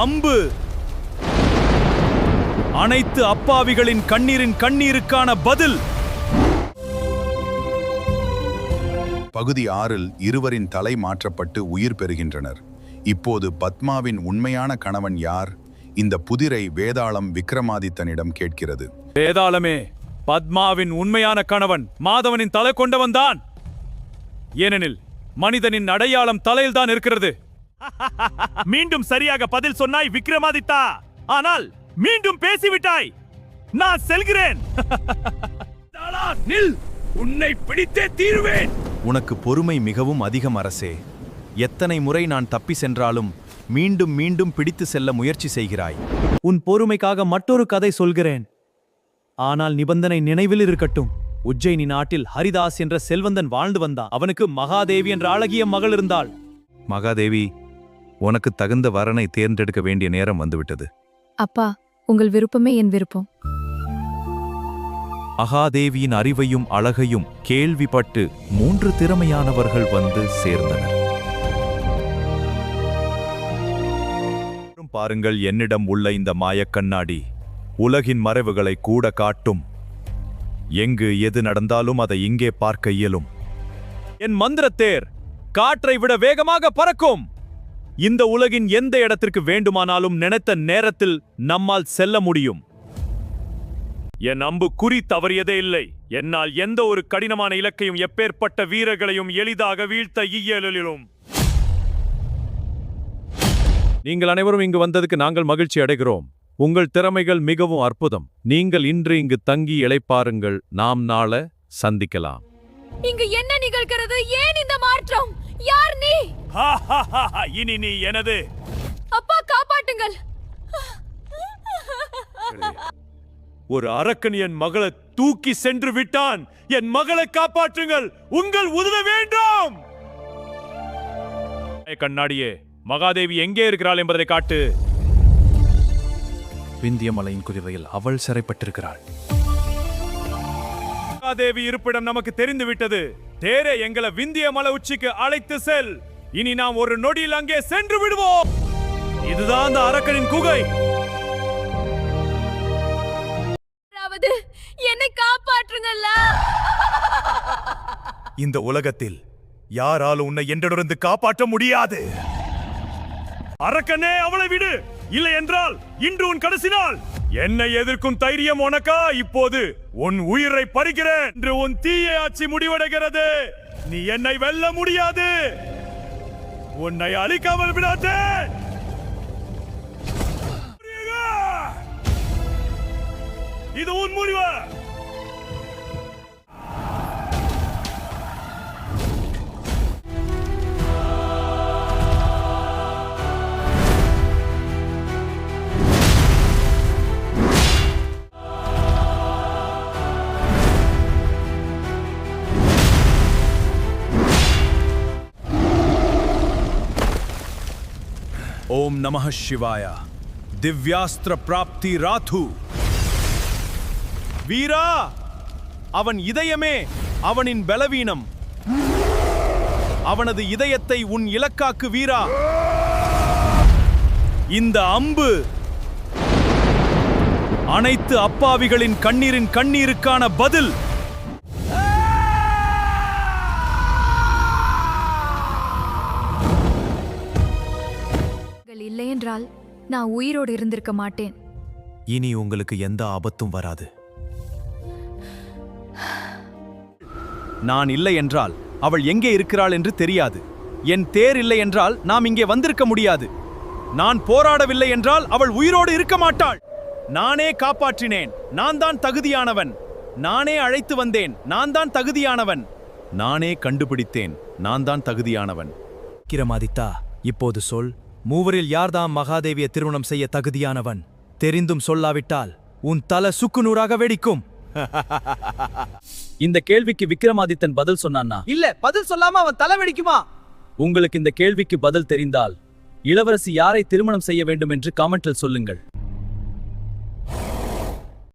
அம்பு அனைத்து அப்பாவிகளின் கண்ணீருக்கான பதில். பகுதி 6இல் இருவரின் தலை மாற்றப்பட்டு உயிர் பெறுகின்றனர். இப்போது பத்மாவின் உண்மையான கணவன் யார்? இந்த புதிரை வேதாளம் விக்ரமாதித்தனிடம் கேட்கிறது. வேதாளமே, பத்மாவின் உண்மையான கணவன் மாதவனின் தலை கொண்டவன் தான். ஏனெனில் மனிதனின் அடையாளம் தலையில் தான் இருக்கிறது. மீண்டும் சரியாக பதில் சொன்னாய் விக்ரமாதித்தா. ஆனால் மீண்டும் பேசிவிட்டாய். நான் செல்கிறேன். நில், உன்னை பிடித்தே தீருவேன். உனக்கு பொறுமை மிகவும் அதிகம் அரசே. எத்தனை முறை நான் தப்பி சென்றாலும் மீண்டும் மீண்டும் பிடித்து செல்ல முயற்சி செய்கிறாய். உன் பொறுமைக்காக மற்றொரு கதை சொல்கிறேன். ஆனால் நிபந்தனை நினைவில் இருக்கட்டும். உஜ்ஜயினி நாட்டில் ஹரிதாஸ் என்ற செல்வந்தன் வாழ்ந்து வந்தான். அவனுக்கு மகாதேவி என்ற அழகிய மகள் இருந்தாள். மகாதேவி, உனக்கு தகுந்த வரனை தேர்ந்தெடுக்க வேண்டிய நேரம் வந்துவிட்டது. அப்பா, உங்கள் விருப்பமே என் விருப்பம். மகாதேவியின் அறிவையும் அழகையும் கேள்விப்பட்டு 3 திறமையானவர்கள் வந்து சேர்ந்தனர். பாருங்கள், என்னிடம் உள்ள இந்த மாயக்கண்ணாடி உலகின் மறைவுகளை கூட காட்டும். எங்கு எது நடந்தாலும் அதை இங்கே பார்க்க இயலும். என் மந்திரத்தேர் காற்றை விட வேகமாக பறக்கும். இந்த உலகின் எந்த இடத்திற்கு வேண்டுமானாலும் நினைத்த நேரத்தில் நம்மால் செல்ல முடியும். என் அம்பு குறி தவறியதே இல்லை. என்னால் எந்த ஒரு கடினமான இலக்கையும் எப்பேற்பட்ட வீரர்களையும் எளிதாக வீழ்த்த இயலும். நீங்கள் அனைவரும் இங்கு வந்ததுக்கு நாங்கள் மகிழ்ச்சி அடைகிறோம். உங்கள் திறமைகள் மிகவும் அற்புதம். நீங்கள் இன்று இங்கு தங்கி இளைப்பாருங்கள். நாம் நாளை சந்திக்கலாம். இங்கு என்ன நிகழ்கிறது? ஏன் இந்த மாற்றம்? யார் நீ? இனி நீ எனது. அப்பா, காப்பாட்டுங்கள். ஒரு அரக்கன் என் மகளை தூக்கி சென்று விட்டான். என் மகளை காப்பாற்றுங்கள். உங்கள் உதவ வேண்டும். கண்ணாடியே, மகாதேவி எங்கே இருக்கிறாள் என்பதை காட்டு. விந்திய மலையின் குதிரையில் அவள் சிறைப்பட்டிருக்கிறாள். மகாதேவி இருப்பிடம் நமக்கு தெரிந்து விட்டது. தேரே, எங்களை விந்திய மலை உச்சிக்கு அழைத்து செல். இனி நாம் ஒரு நொடியில் அங்கே சென்று விடுவோம். இதுதான் அந்த அரக்கனின் குகை. என்னை காப்பாற்றுங்கள். இந்த உலகத்தில் யாராலும் உன்னை என்றிருந்து காப்பாற்ற முடியாது. அரக்கனே, அவளை விடு. இல்லை என்றால் இன்று உன் கடைசி நாள். என்னை எதிர்க்கும் தைரியம் உனக்கா? இப்போது உன் உயிரை பறிக்கிறேன் என்று உன் தீய ஆட்சி முடிவடைகிறது. நீ என்னை வெல்ல முடியாது. உன்னை அழிக்காமல் விடாதேன். இது உன் முடிவு. ஓம் நமः சிவாய. திவ்யாஸ்திர பிராப்தி ராது. வீரா, அவன் இதயமே அவனின் பலவீனம். அவனது இதயத்தை உன் இலக்காக்கு வீரா. இந்த அம்பு அனைத்து அப்பாவிகளின் கண்ணீருக்கான பதில். இல்லை என்றால் நான் உயிரோடு இருந்திருக்க மாட்டேன். இனி உங்களுக்கு எந்த ஆபத்தும் வராது. நான் இல்லை என்றால் அவள் எங்கே இருக்கிறாள் என்று தெரியாது. என் தேர் இல்லை என்றால் நாம் இங்கே வந்திருக்க முடியாது. நான் போராடவில்லை என்றால் அவள் உயிரோடு இருக்க மாட்டாள். நானே காப்பாற்றினேன். நான் தான் தகுதியானவன். நானே அழைத்து வந்தேன். நான் தான் தகுதியானவன். நானே கண்டுபிடித்தேன். நான் தான் தகுதியானவன். விக்ரமாதித்தா, இப்போது சொல், மூவரில் யார்தான் மகாதேவியை திருமணம் செய்ய தகுதியானவன்? தெரிந்தும் சொல்லாவிட்டால் உன் தலை சுக்குநூறாக வெடிக்கும். இந்த கேள்விக்கு விக்ரமாதித்தன் பதில் சொன்னான்னா? இல்ல, பதில் சொல்லாம அவன் தலை வெடிக்குமா? உங்களுக்கு இந்த கேள்விக்கு பதில் தெரிந்தால் இளவரசி யாரை திருமணம் செய்ய வேண்டும் என்று கமெண்டில் சொல்லுங்கள்.